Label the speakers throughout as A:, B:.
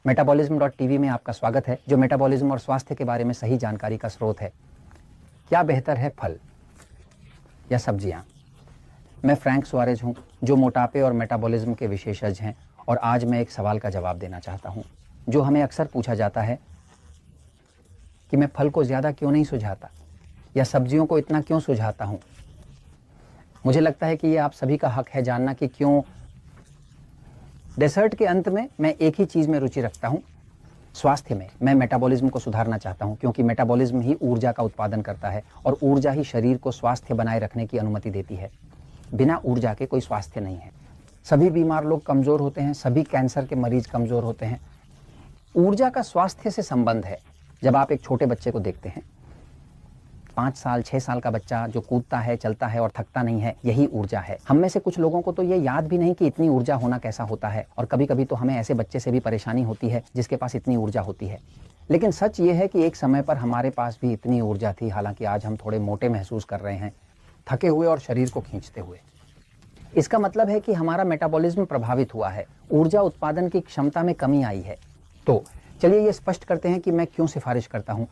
A: मेटाबॉलिज्म.टीवी में आपका स्वागत है, जो मेटाबॉलिज्म और स्वास्थ्य के बारे में सही जानकारी का स्रोत है। क्या बेहतर है, फल या सब्जियां? मैं फ्रैंक सुआरेज हूं, जो मोटापे और मेटाबॉलिज्म के विशेषज्ञ हैं, और आज मैं एक सवाल का जवाब देना चाहता हूं, जो हमें अक्सर पूछा जाता है कि मैं फल को ज़्यादा क्यों नहीं सुझाता या सब्जियों को इतना क्यों सुझाता हूं। मुझे लगता है कि ये आप सभी का हक है जानना कि क्यों। डेसर्ट के अंत में मैं एक ही चीज़ में रुचि रखता हूं, स्वास्थ्य में। मैं मेटाबॉलिज्म को सुधारना चाहता हूं, क्योंकि मेटाबॉलिज्म ही ऊर्जा का उत्पादन करता है और ऊर्जा ही शरीर को स्वास्थ्य बनाए रखने की अनुमति देती है। बिना ऊर्जा के कोई स्वास्थ्य नहीं है। सभी बीमार लोग कमज़ोर होते हैं, सभी कैंसर के मरीज कमज़ोर होते हैं। ऊर्जा का स्वास्थ्य से संबंध है। जब आप एक छोटे बच्चे को देखते हैं, 5 साल 6 साल का बच्चा जो कूदता है, चलता है और थकता नहीं है, यही ऊर्जा है। हम में से कुछ लोगों को तो ये याद भी नहीं कि इतनी ऊर्जा होना कैसा होता है, और कभी कभी तो हमें ऐसे बच्चे से भी परेशानी होती है जिसके पास इतनी ऊर्जा होती है। लेकिन सच ये है कि एक समय पर हमारे पास भी इतनी ऊर्जा थी। हालांकि आज हम थोड़े मोटे महसूस कर रहे हैं, थके हुए और शरीर को खींचते हुए। इसका मतलब है कि हमारा मेटाबॉलिज्म प्रभावित हुआ है, ऊर्जा उत्पादन की क्षमता में कमी आई है। तो चलिए ये स्पष्ट करते हैं कि मैं क्यों सिफारिश करता हूं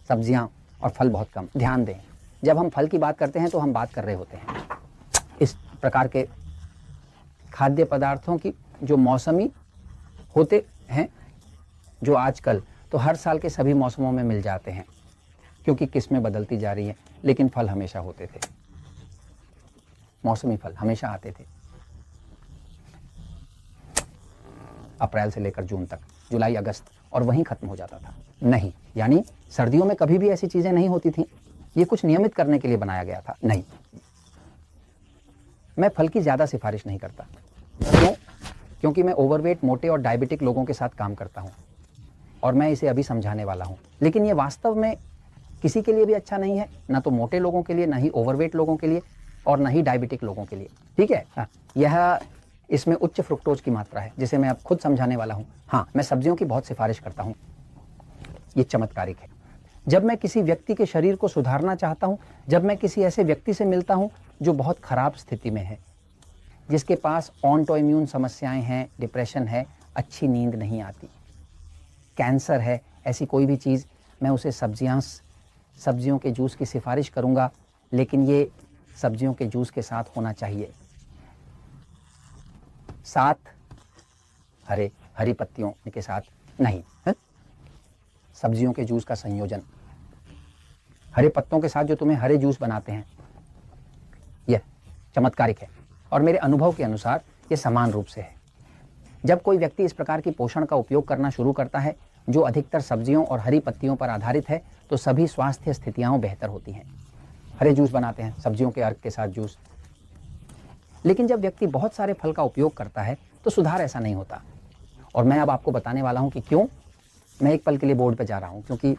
A: सब्जियां और फल बहुत कम। ध्यान दें, जब हम फल की बात करते हैं तो हम बात कर रहे होते हैं इस प्रकार के खाद्य पदार्थों की जो मौसमी होते हैं, जो आजकल तो हर साल के सभी मौसमों में मिल जाते हैं, क्योंकि किस्में बदलती जा रही हैं। लेकिन फल हमेशा होते थे, मौसमी फल हमेशा आते थे, अप्रैल से लेकर जून तक, जुलाई अगस्त, और वहीं खत्म हो जाता था। नहीं, यानी सर्दियों में कभी भी ऐसी चीजें नहीं होती थी। ये कुछ नियमित करने के लिए बनाया गया था। नहीं, मैं फल की ज्यादा सिफारिश नहीं करता। क्यों? क्योंकि मैं ओवरवेट, मोटे और डायबिटिक लोगों के साथ काम करता हूं, और मैं इसे अभी समझाने वाला हूं। लेकिन ये वास्तव में किसी के लिए भी अच्छा नहीं है, ना तो मोटे लोगों के लिए, ना ही ओवरवेट लोगों के लिए, और ना ही डायबिटिक लोगों के लिए। ठीक है? यह इसमें उच्च फ्रुक्टोज की मात्रा है, जिसे मैं अब खुद समझाने वाला हूं। हाँ, मैं सब्जियों की बहुत सिफारिश करता हूं। ये चमत्कारिक है। जब मैं किसी व्यक्ति के शरीर को सुधारना चाहता हूं, जब मैं किसी ऐसे व्यक्ति से मिलता हूं जो बहुत खराब स्थिति में है, जिसके पास ऑटोइम्यून समस्याएं हैं, डिप्रेशन है, अच्छी नींद नहीं आती, कैंसर है, ऐसी कोई भी चीज़, मैं उसे सब्जियों के जूस की सिफारिश करूंगा। लेकिन ये सब्जियों के जूस के साथ होना चाहिए, साथ हरी पत्तियों के साथ नहीं है? सब्जियों के जूस का संयोजन हरे पत्तों के साथ जो तुम्हें हरे जूस बनाते हैं, यह चमत्कारिक है। और मेरे अनुभव के अनुसार यह समान रूप से है। जब कोई व्यक्ति इस प्रकार की पोषण का उपयोग करना शुरू करता है, जो अधिकतर सब्जियों और हरी पत्तियों पर आधारित है, तो सभी स्वास्थ्य स्थितियां बेहतर होती हैं। हरे जूस बनाते हैं, सब्जियों के अर्क के साथ जूस। लेकिन जब व्यक्ति बहुत सारे फल का उपयोग करता है तो सुधार ऐसा नहीं होता। और मैं अब आपको बताने वाला हूं कि क्यों। मैं एक पल के लिए बोर्ड पे जा रहा हूं, क्योंकि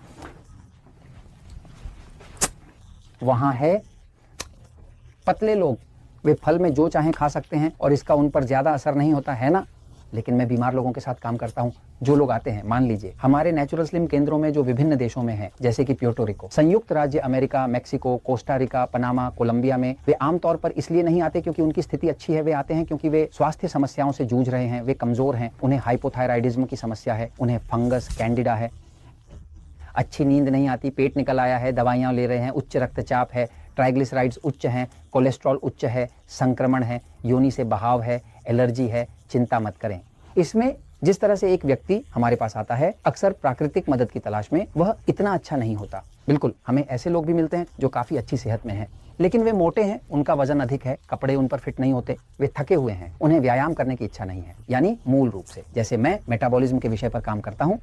A: वहां है पतले लोग, वे फल में जो चाहें खा सकते हैं और इसका उन पर ज्यादा असर नहीं होता है ना। लेकिन मैं बीमार लोगों के साथ काम करता हूं। जो लोग आते हैं, मान लीजिए हमारे नेचुरल स्लिम केंद्रों में, जो विभिन्न देशों में हैं, जैसे कि प्यूर्टो रिको, संयुक्त राज्य America, Mexico, Costa Rica, Panama, Colombia में, वे आमतौर पर इसलिए नहीं आते क्योंकि उनकी स्थिति अच्छी है। वे आते हैं क्योंकि वे स्वास्थ्य समस्याओं से जूझ रहे हैं, वे कमजोर हैं, उन्हें हाइपोथायराइडिज्म की समस्या है, उन्हें फंगस, कैंडिडा है, अच्छी नींद नहीं आती, पेट निकल आया है, दवाइयां ले रहे हैं, उच्च रक्तचाप है, ट्राइग्लिसराइड्स उच्च हैं, कोलेस्ट्रॉल उच्च है, संक्रमण है, योनि से बहाव है, एलर्जी है। चिंता मत करें। इसमें जिस तरह से एक व्यक्ति हमारे पास आता है अक्सर प्राकृतिक मदद की तलाश में, वह इतना अच्छा नहीं होता। बिल्कुल, हमें ऐसे लोग भी मिलते हैं जो काफी अच्छी सेहत में हैं, लेकिन वे मोटे हैं, उनका वजन अधिक है, कपड़े उन पर फिट नहीं होते, वे थके हुए हैं, उन्हें व्यायाम करने की इच्छा नहीं है। यानी मूल रूप से, जैसे मैं मेटाबॉलिज्म के विषय पर काम करता हूं,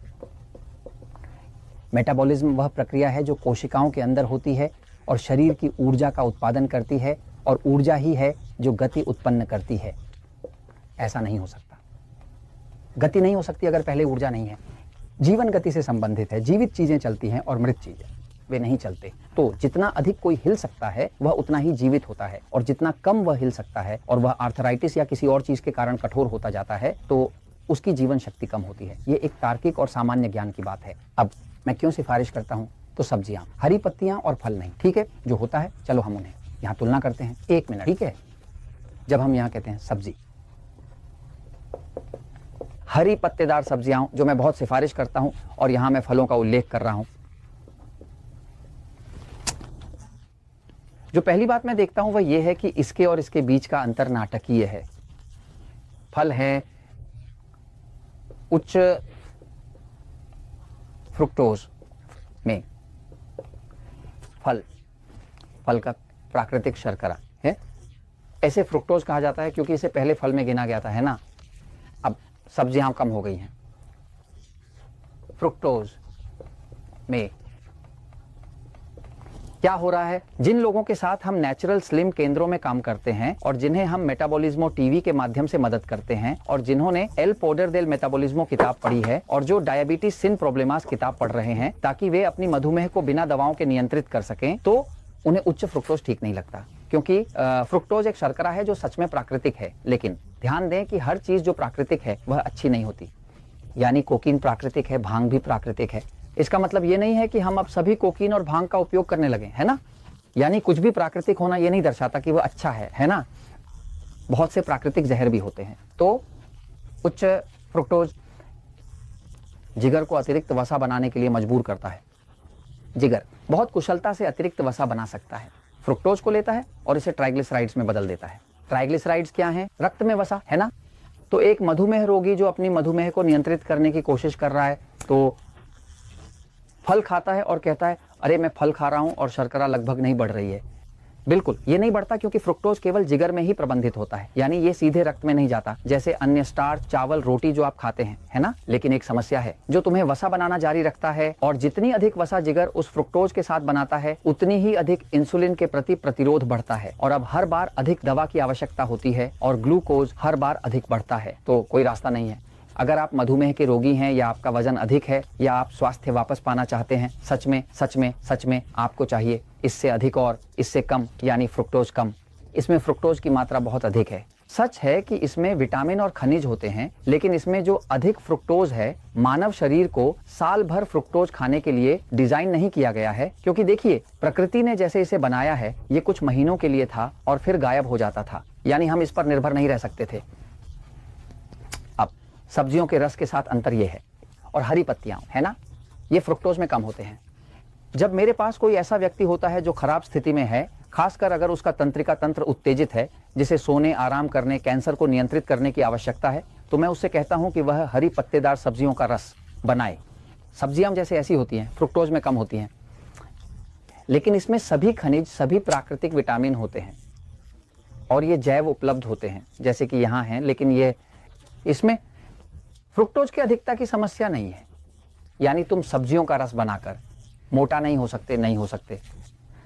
A: मेटाबॉलिज्म वह प्रक्रिया है जो कोशिकाओं के अंदर होती है और शरीर की ऊर्जा का उत्पादन करती है, और ऊर्जा ही है जो गति उत्पन्न करती है। ऐसा नहीं हो सकता। गति नहीं हो सकती अगर पहले ऊर्जा नहीं है। जीवन गति से संबंधित है। जीवित चीजें चलती हैं और मृत चीजें वे नहीं चलते। तो जितना अधिक कोई हिल सकता है वह उतना ही जीवित होता है, और जितना कम वह हिल सकता है और वह आर्थराइटिस या किसी और चीज के कारण कठोर होता जाता है, तो उसकी जीवन शक्ति कम होती है। ये एक तार्किक और सामान्य ज्ञान की बात है। अब मैं क्यों सिफारिश करता हूं? तो सब्जियां, हरी पत्तियां और फल नहीं। ठीक है, जो होता है, चलो हम उन्हें यहाँ तुलना करते हैं। 1 मिनट, ठीक है? जब हम यहाँ कहते हैं सब्जी, हरी पत्तेदार सब्जियां जो मैं बहुत सिफारिश करता हूं, और यहां मैं फलों का उल्लेख कर रहा हूं। जो पहली बात मैं देखता हूं वह यह है कि इसके और इसके बीच का अंतर नाटकीय है। फल है उच्च फ्रुक्टोज में, फल का प्राकृतिक शर्करा है, ऐसे फ्रुक्टोज कहा जाता है क्योंकि इसे पहले फल में गिना गया था, है ना। अब सब्जियां कम हो गई हैं, फ्रुक्टोज में क्या हो रहा है, जिन लोगों के साथ हम नेचुरल स्लिम केंद्रों में काम करते हैं और जिन्हें हम मेटाबॉलिज्मो टीवी के माध्यम से मदद करते हैं, और जिन्होंने एल पोडर देल मेटाबॉलिज्मो किताब पढ़ी है, और जो डायबिटीज सिन प्रोब्लेमास किताब पढ़ रहे हैं ताकि वे अपनी मधुमेह को बिना दवाओं के नियंत्रित कर सकें, तो उन्हें उच्च फ्रुक्टोज ठीक नहीं लगता। क्योंकि फ्रुक्टोज एक शर्करा है जो सच में प्राकृतिक है, लेकिन ध्यान दें कि हर चीज जो प्राकृतिक है वह अच्छी नहीं होती। यानी कोकीन प्राकृतिक है, भांग भी प्राकृतिक है। इसका मतलब ये नहीं है कि हम अब सभी कोकीन और भांग का उपयोग करने लगे, है ना। यानी कुछ भी प्राकृतिक होना ये नहीं दर्शाता कि वह अच्छा है ना। बहुत से प्राकृतिक जहर भी होते हैं। तो उच्च फ्रुक्टोज जिगर को अतिरिक्त वसा बनाने के लिए मजबूर करता है। जिगर बहुत कुशलता से अतिरिक्त वसा बना सकता है, फ्रुक्टोज को लेता है और इसे ट्राइग्लिसराइड्स में बदल देता है। ट्राइग्लिसराइड्स क्या है? रक्त में वसा, है ना। तो एक मधुमेह रोगी जो अपनी मधुमेह को नियंत्रित करने की कोशिश कर रहा है, तो फल खाता है और कहता है अरे मैं फल खा रहा हूं और शर्करा लगभग नहीं बढ़ रही है। बिल्कुल ये नहीं बढ़ता, क्योंकि फ्रुक्टोज केवल जिगर में ही प्रबंधित होता है, यानी ये सीधे रक्त में नहीं जाता जैसे अन्य स्टार्च, चावल, रोटी जो आप खाते हैं, है ना। लेकिन एक समस्या है जो तुम्हें वसा बनाना जारी रखता है, और जितनी अधिक वसा जिगर उस फ्रुक्टोज के साथ बनाता है उतनी ही अधिक इंसुलिन के प्रति प्रतिरोध बढ़ता है, और अब हर बार अधिक दवा की आवश्यकता होती है और ग्लूकोज हर बार अधिक बढ़ता है। तो कोई रास्ता नहीं है। अगर आप मधुमेह के रोगी हैं, या आपका वजन अधिक है, या आप स्वास्थ्य वापस पाना चाहते हैं, सच में आपको चाहिए इससे अधिक और इससे कम, यानी फ्रुक्टोज कम। इसमें फ्रुक्टोज की मात्रा बहुत अधिक है। सच है कि इसमें विटामिन और खनिज होते हैं, लेकिन इसमें जो अधिक फ्रुक्टोज है, मानव शरीर को साल भर फ्रुक्टोज खाने के लिए डिजाइन नहीं किया गया है। क्योंकि देखिए, प्रकृति ने जैसे इसे बनाया है, ये कुछ महीनों के लिए था और फिर गायब हो जाता था, यानी हम इस पर निर्भर नहीं रह सकते थे। सब्जियों के रस के साथ अंतर ये है, और हरी पत्तियां, है ना, ये फ्रुक्टोज में कम होते हैं। जब मेरे पास कोई ऐसा व्यक्ति होता है जो खराब स्थिति में है, खासकर अगर उसका तंत्रिका तंत्र उत्तेजित है, जिसे सोने, आराम करने, कैंसर को नियंत्रित करने की आवश्यकता है, तो मैं उससे कहता हूं कि वह हरी पत्तेदार सब्जियों का रस बनाए। सब्जियां जैसे ऐसी होती हैं, फ्रुक्टोज में कम होती हैं, लेकिन इसमें सभी खनिज, सभी प्राकृतिक विटामिन होते हैं, और ये जैव उपलब्ध होते हैं जैसे कि यहाँ हैं। लेकिन ये इसमें फ्रुक्टोज की अधिकता की समस्या नहीं है। यानी तुम सब्जियों का रस बनाकर मोटा नहीं हो सकते।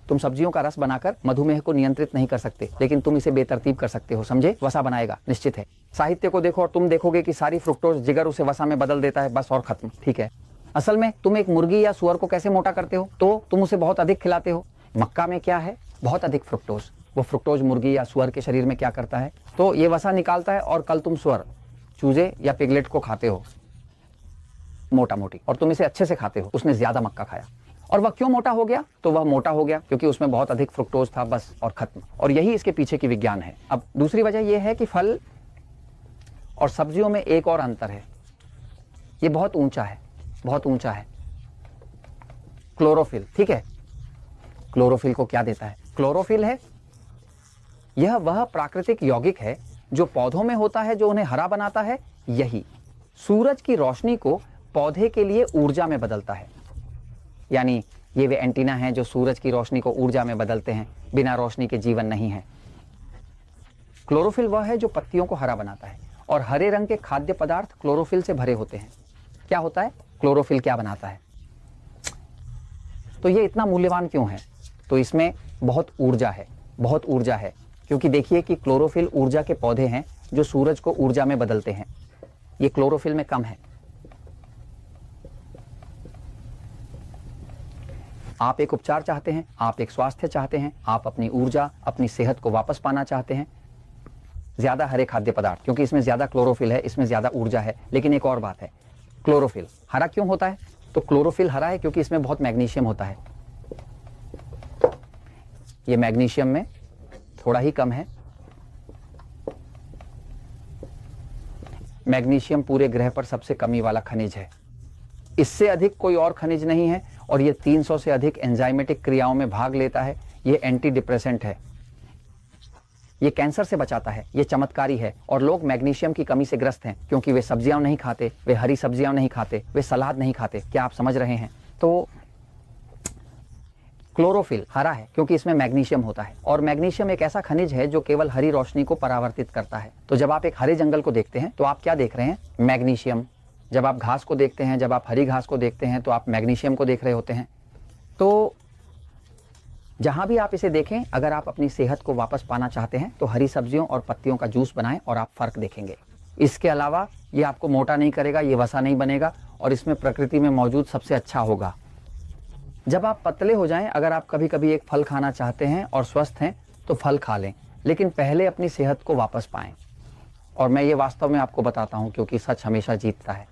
A: तुम सब्जियों का रस बनाकर मधुमेह को नियंत्रित नहीं कर सकते, लेकिन तुम इसे बेतरतीब कर सकते हो, समझे। वसा बनाएगा, निश्चित है। साहित्य को देखो और तुम देखोगे कि सारी फ्रुक्टोज जिगर उसे वसा में बदल देता है, बस और खत्म, ठीक है। असल में तुम एक मुर्गी या सुअर को कैसे मोटा करते हो? तो तुम उसे बहुत अधिक खिलाते हो। मक्का में क्या है? बहुत अधिक फ्रुक्टोज। वो फ्रुक्टोज मुर्गी या सुअर के शरीर में क्या करता है? तो ये वसा निकालता है, और कल तुम सुअर, चूजे या पिगलेट को खाते हो मोटा मोटी, और तुम इसे अच्छे से खाते हो। उसने ज्यादा मक्का खाया, और वह क्यों मोटा हो गया? तो वह मोटा हो गया क्योंकि उसमें बहुत अधिक फ्रुक्टोज था, बस और खत्म। और यही इसके पीछे की विज्ञान है। अब दूसरी वजह यह है कि फल और सब्जियों में एक और अंतर है, ये बहुत ऊंचा है। क्लोरोफिल, ठीक है। क्लोरोफिल को क्या देता है? क्लोरोफिल है, यह वह प्राकृतिक यौगिक है जो पौधों में होता है, जो उन्हें हरा बनाता है। यही सूरज की रोशनी को पौधे के लिए ऊर्जा में बदलता है। यानी ये वे एंटीना हैं जो सूरज की रोशनी को ऊर्जा में बदलते हैं। बिना रोशनी के जीवन नहीं है। क्लोरोफिल वह है जो पत्तियों को हरा बनाता है, और हरे रंग के खाद्य पदार्थ क्लोरोफिल से भरे होते हैं। क्या होता है? क्लोरोफिल क्या बनाता है? तो ये इतना मूल्यवान क्यों है? तो इसमें बहुत ऊर्जा है, क्योंकि देखिए कि क्लोरोफिल ऊर्जा के पौधे हैं जो सूरज को ऊर्जा में बदलते हैं। ये क्लोरोफिल में कम है। आप एक उपचार चाहते हैं, आप एक स्वास्थ्य चाहते हैं, आप अपनी ऊर्जा, अपनी सेहत को वापस पाना चाहते हैं, ज्यादा हरे खाद्य पदार्थ, क्योंकि इसमें ज्यादा क्लोरोफिल है, इसमें ज्यादा ऊर्जा है। लेकिन एक और बात है, क्लोरोफिल हरा क्यों होता है? तो क्लोरोफिल हरा है क्योंकि इसमें बहुत मैग्नीशियम होता है। ये मैग्नीशियम में थोड़ा ही कम है, मैग्नीशियम पूरे ग्रह पर सबसे कमी वाला खनिज है। इससे अधिक कोई और खनिज नहीं है और ये 300 से अधिक एंजाइमेटिक क्रियाओं में भाग लेता है। ये एंटी डिप्रेसेंट है, ये कैंसर से बचाता है, ये चमत्कारी है। और लोग मैग्नीशियम की कमी से ग्रस्त हैं क्योंकि वे सब्जियां नहीं खाते, वे हरी सब्जियां नहीं खाते, वे सलाद नहीं खाते। क्या आप समझ रहे हैं? तो क्लोरोफिल हरा है क्योंकि इसमें मैग्नीशियम होता है और मैग्नीशियम एक ऐसा खनिज है जो केवल हरी रोशनी को परावर्तित करता है। तो जब आप एक हरे जंगल को देखते हैं तो आप क्या देख रहे हैं? मैग्नीशियम। जब आप घास को देखते हैं, जब आप हरी घास को देखते हैं तो आप मैग्नीशियम को देख रहे होते हैं। तो जहां भी आप इसे देखें, अगर आप अपनी सेहत को वापस पाना चाहते हैं तो हरी सब्जियों और पत्तियों का जूस बनाएं और आप फर्क देखेंगे। इसके अलावा ये आपको मोटा नहीं करेगा, ये वसा नहीं बनेगा और इसमें प्रकृति में मौजूद सबसे अच्छा होगा। जब आप पतले हो जाएं, अगर आप कभी कभी एक फल खाना चाहते हैं और स्वस्थ हैं तो फल खा लें, लेकिन पहले अपनी सेहत को वापस पाएं। और मैं ये वास्तव में आपको बताता हूं क्योंकि सच हमेशा जीतता है।